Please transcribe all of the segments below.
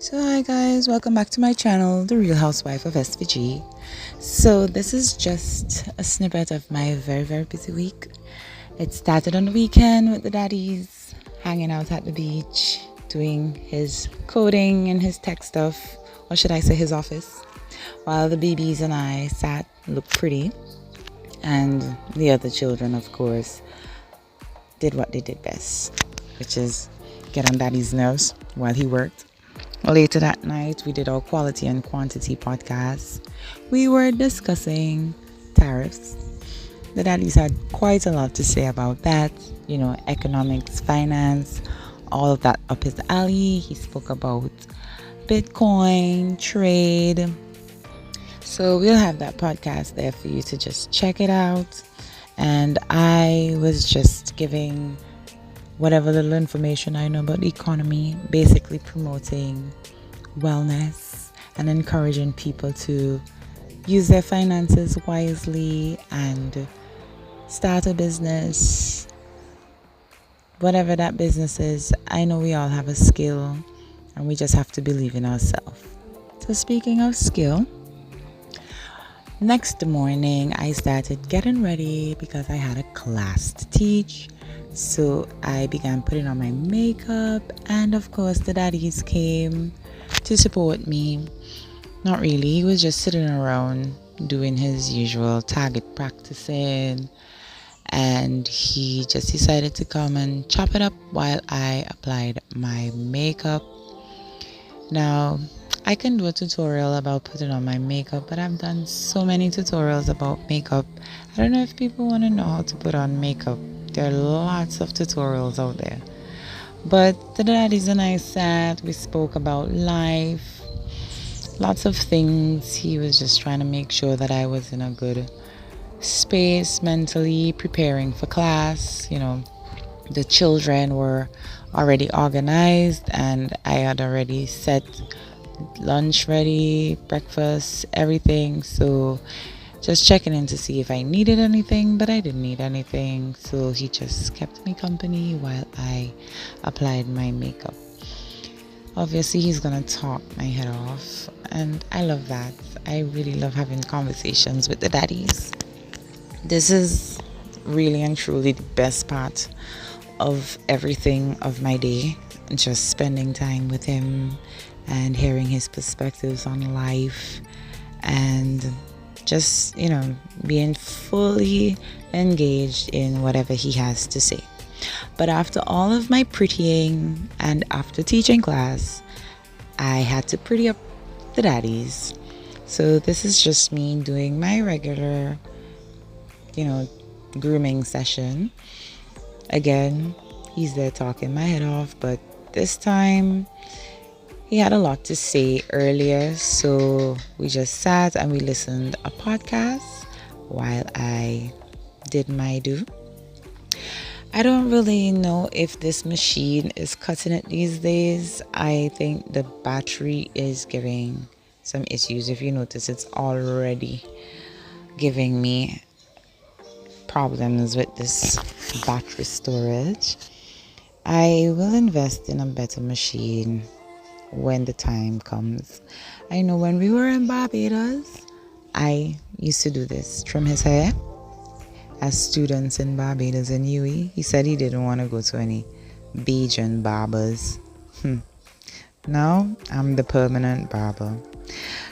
So hi guys, welcome back to my channel, The Real Housewife of SVG. So this is just a snippet of my very busy week. It started on the weekend with the daddies, hanging out at the beach, doing his coding and his tech stuff, or should I say his office, while the babies and I sat, looked pretty, and the other children, of course, did what they did best, which is get on daddy's nerves while he worked. Later that night, we did our quality and quantity podcast. We were discussing tariffs. The daddies had quite a lot to say about that, economics, finance, all of that up his alley. He spoke about Bitcoin, trade. So we'll have that podcast there for you to just check it out. And I was just giving whatever little information I know about the economy, basically promoting wellness and encouraging people to use their finances wisely and start a business, whatever that business is. I know we all have a skill and we just have to believe in ourselves. So speaking of skill, next morning I started getting ready because I had a class to teach. So I began putting on my makeup, and of course the daddies came to support me. Not really, he was just sitting around doing his usual target practicing, and he just decided to come and chop it up while I applied my makeup. Now, I can do a tutorial about putting on my makeup, but I've done so many tutorials about makeup. I don't know if people want to know how to put on makeup. There are lots of tutorials out there. But the daddies and I sat, we spoke about life, lots of things. He was just trying to make sure that I was in a good space mentally, preparing for class. The children were already organized and I had already set lunch ready, breakfast, everything. So just checking in to see if I needed anything, but I didn't need anything. So he just kept me company while I applied my makeup. Obviously, he's gonna talk my head off, and I love that. I really love having conversations with the daddies. This is really and truly the best part of everything of my day, just spending time with him and hearing his perspectives on life and just, being fully engaged in whatever he has to say. But after all of my prettying and after teaching class, I had to pretty up the daddies. So this is just me doing my regular, grooming session. Again, he's there talking my head off, but this time he had a lot to say earlier, so we just sat and we listened a podcast while I did my do. I don't really know if this machine is cutting it these days. I think the battery is giving some issues. If you notice, it's already giving me problems with this battery storage. I will invest in a better machine when the time comes. I know when we were in Barbados, I used to do this, trim his hair. As students in Barbados and UE, he said he didn't want to go to any Bajan barbers. Now I'm the permanent barber.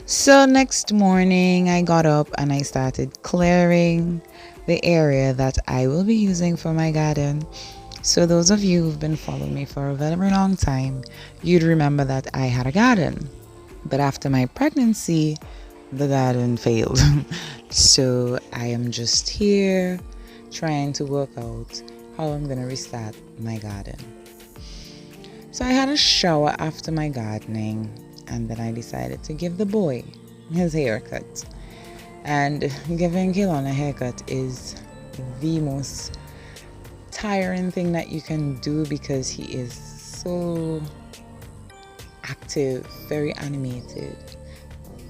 So next morning I got up and I started clearing the area that I will be using for my garden. So those of you who've been following me for a very long time, you'd remember that I had a garden. But after my pregnancy, the garden failed. So I am just here trying to work out how I'm going to restart my garden. So I had a shower after my gardening, and then I decided to give the boy his haircut. And giving Kilon a haircut is the most tiring thing that you can do because he is so active, very animated,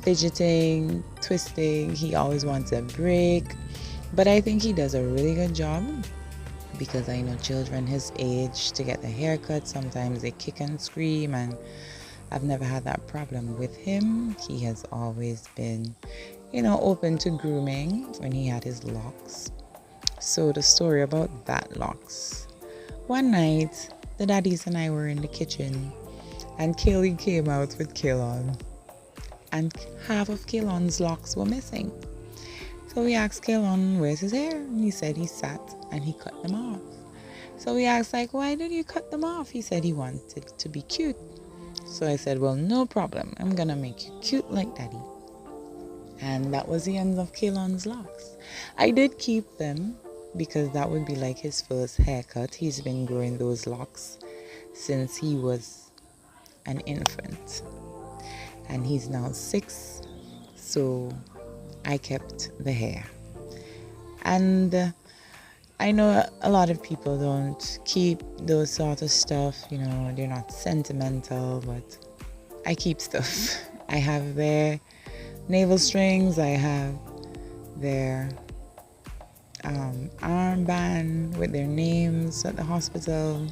fidgeting, twisting. He always wants a break, but I think he does a really good job because I know children his age to get the haircut, sometimes they kick and scream, and I've never had that problem with him. He has always been, open to grooming when he had his locks. So the story about that locks. One night, the daddies and I were in the kitchen, and Kaylee came out with Kaylon, and half of Kaylon's locks were missing. So we asked Kaylon, where's his hair? And he said he sat and he cut them off. So we asked, why did you cut them off? He said he wanted to be cute. So I said, well, no problem. I'm going to make you cute like daddy. And that was the end of Kaylon's locks. I did keep them because that would be like his first haircut. He's been growing those locks since he was an infant. And he's now 6. So I kept the hair. And I know a lot of people don't keep those sort of stuff, they're not sentimental, but I keep stuff. I have their navel strings, I have their armband with their names at the hospital,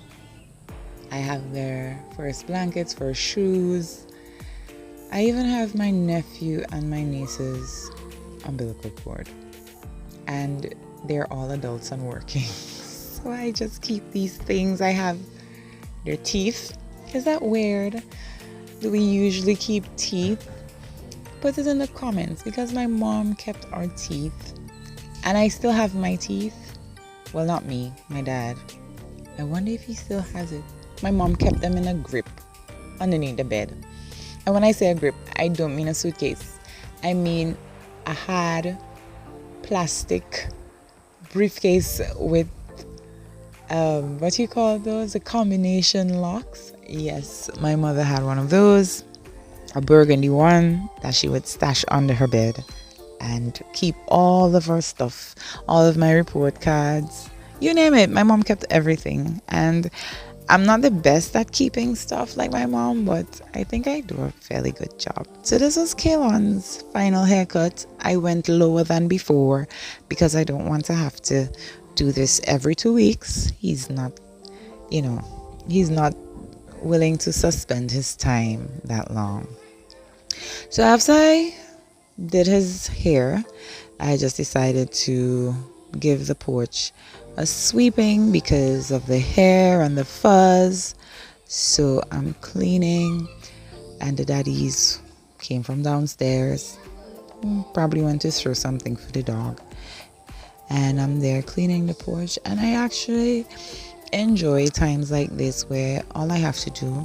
I have their first blankets, first shoes. I even have my nephew and my niece's umbilical cord. And they're all adults and working. So I just keep these things. I have their teeth. Is that weird? Do we usually keep teeth? Put it in the comments, because my mom kept our teeth. And I still have my teeth. Well, not me, my dad. I wonder if he still has it. My mom kept them in a grip underneath the bed. And when I say a grip, I don't mean a suitcase. I mean a hard plastic briefcase with what you call those, the combination locks. Yes, my mother had one of those, a burgundy one that she would stash under her bed and keep all of her stuff, all of my report cards, you name it. My mom kept everything. And I'm not the best at keeping stuff like my mom, but I think I do a fairly good job. So this was Kaylon's final haircut. I went lower than before because I don't want to have to do this every 2 weeks. He's not willing to suspend his time that long. So after I did his hair, I just decided to give the porch a sweeping because of the hair and the fuzz. So I'm cleaning, and the daddies came from downstairs, probably went to throw something for the dog, and I'm there cleaning the porch. And I actually enjoy times like this where all I have to do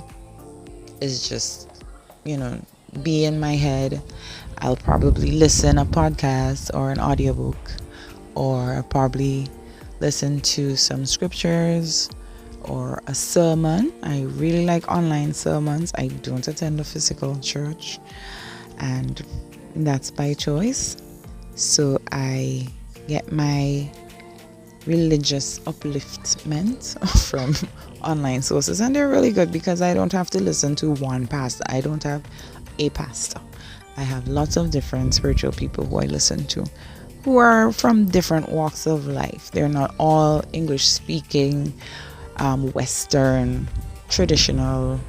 is just be in my head. I'll probably listen a podcast or an audiobook, or probably listen to some scriptures or a sermon. I really like online sermons. I don't attend a physical church, and that's by choice. So I get my religious upliftment from online sources, and they're really good because I don't have to listen to one pastor. I don't have a pastor. I have lots of different spiritual people who I listen to, who are from different walks of life. They're not all English speaking, Western, traditional,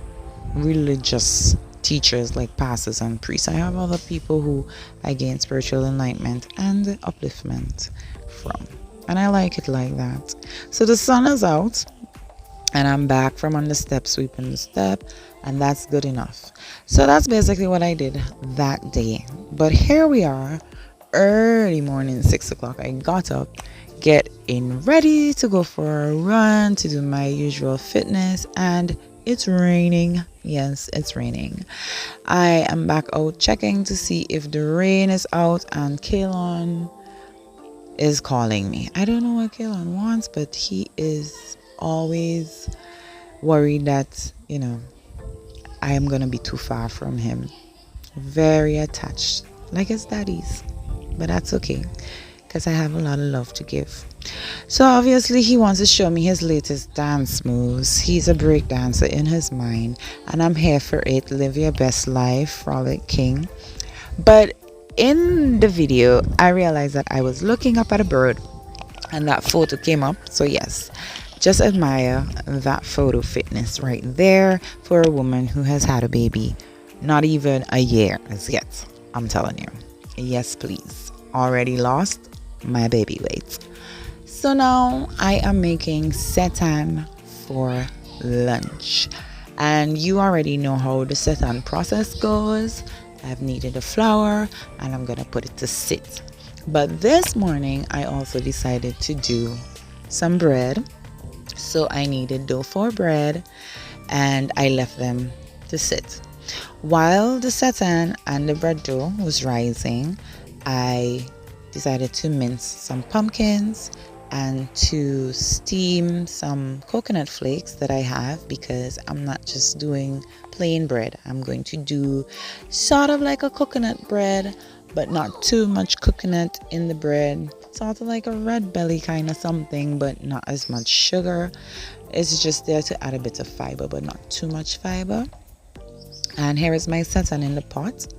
religious teachers like pastors and priests. I have other people who I gain spiritual enlightenment and upliftment from. And I like it like that. So the sun is out, and I'm back from on the step, sweeping the step, and that's good enough. So that's basically what I did that day. But here we are, early morning, 6 o'clock. I got up, getting ready to go for a run, to do my usual fitness, and it's raining. Yes, it's raining. I am back out checking to see if the rain is out, and Kaylon is calling me. I don't know what Kaylon wants, but he is always worried that I am gonna be too far from him. Very attached, like his daddies, but that's okay because I have a lot of love to give. So obviously he wants to show me his latest dance moves. He's a break dancer in his mind, and I'm here for it. Live your best life, Frolic King. But in the video, I realized that I was looking up at a bird, and that photo came up. So yes, Just admire that photo fitness right there for a woman who has had a baby not even a year as yet. I'm telling you. Yes, please. Already lost my baby weight. So now I am making seitan for lunch. And you already know how the seitan process goes. I've kneaded the flour and I'm going to put it to sit. But this morning I also decided to do some bread. So I needed dough for bread and I left them to sit. While the seitan and the bread dough was rising, I decided to mince some pumpkins and to steam some coconut flakes that I have, because I'm not just doing plain bread. I'm going to do sort of like a coconut bread, but not too much coconut in the bread. Sort of like a red belly kind of something, but not as much sugar. It's just there to add a bit of fiber, but not too much fiber. And here is my seitan in the pot.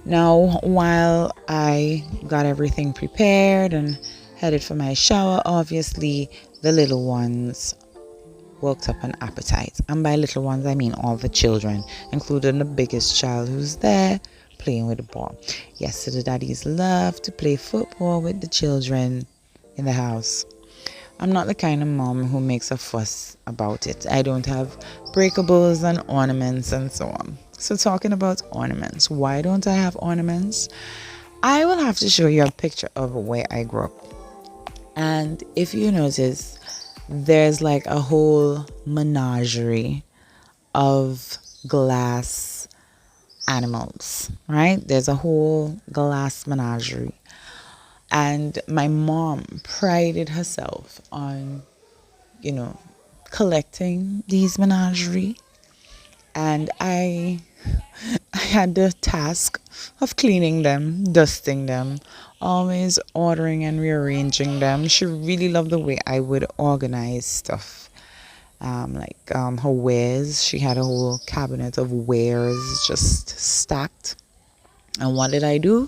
Now, while I got everything prepared and headed for my shower, obviously the little ones worked up an appetite. And by little ones, I mean all the children, including the biggest child who's there playing with the ball. Yes, so the daddies love to play football with the children in the house. I'm not the kind of mom who makes a fuss about it. I don't have breakables and ornaments and so on. So talking about ornaments, why don't I have ornaments? I will have to show you a picture of where I grew up. And if you notice, there's like a whole menagerie of glass animals, right? There's a whole glass menagerie. And my mom prided herself on, collecting these menagerie. And I had the task of cleaning them, dusting them, always ordering and rearranging them. She really loved the way I would organize stuff. Her wares. She had a whole cabinet of wares just stacked. And what did I do?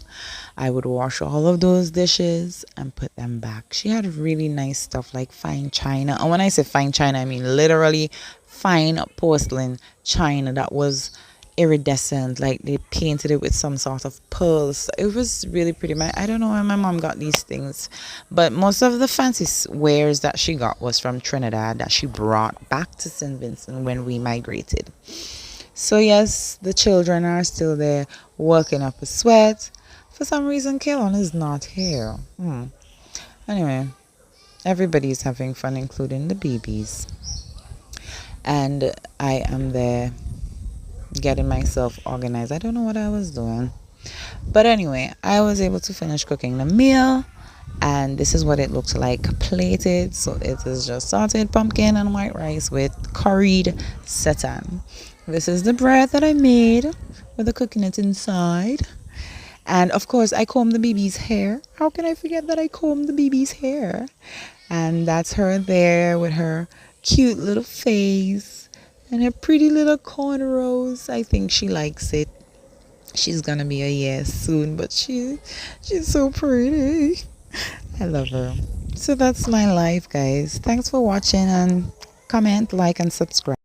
I would wash all of those dishes and put them back. She had really nice stuff like fine china. And when I say fine china, I mean literally fine porcelain china that was iridescent, like they painted it with some sort of pearls. It was really pretty. I don't know where my mom got these things, but most of the fancy wares that she got was from Trinidad that she brought back to St. Vincent when we migrated. So yes, the children are still there working up a sweat. For some reason, Kaylon is not here. Anyway, everybody's having fun, including the babies. And I am there getting myself organized. I don't know what I was doing. But anyway, I was able to finish cooking the meal. And this is what it looked like plated. So it is just sauteed pumpkin and white rice with curried seitan. This is the bread that I made with the coconut inside. And of course, I combed the baby's hair. How can I forget that I combed the baby's hair? And that's her there with her cute little face and her pretty little cornrows. I think she likes it. She's gonna be a year soon, but she's so pretty. I love her. So that's my life, guys. Thanks for watching, and comment, like, and subscribe.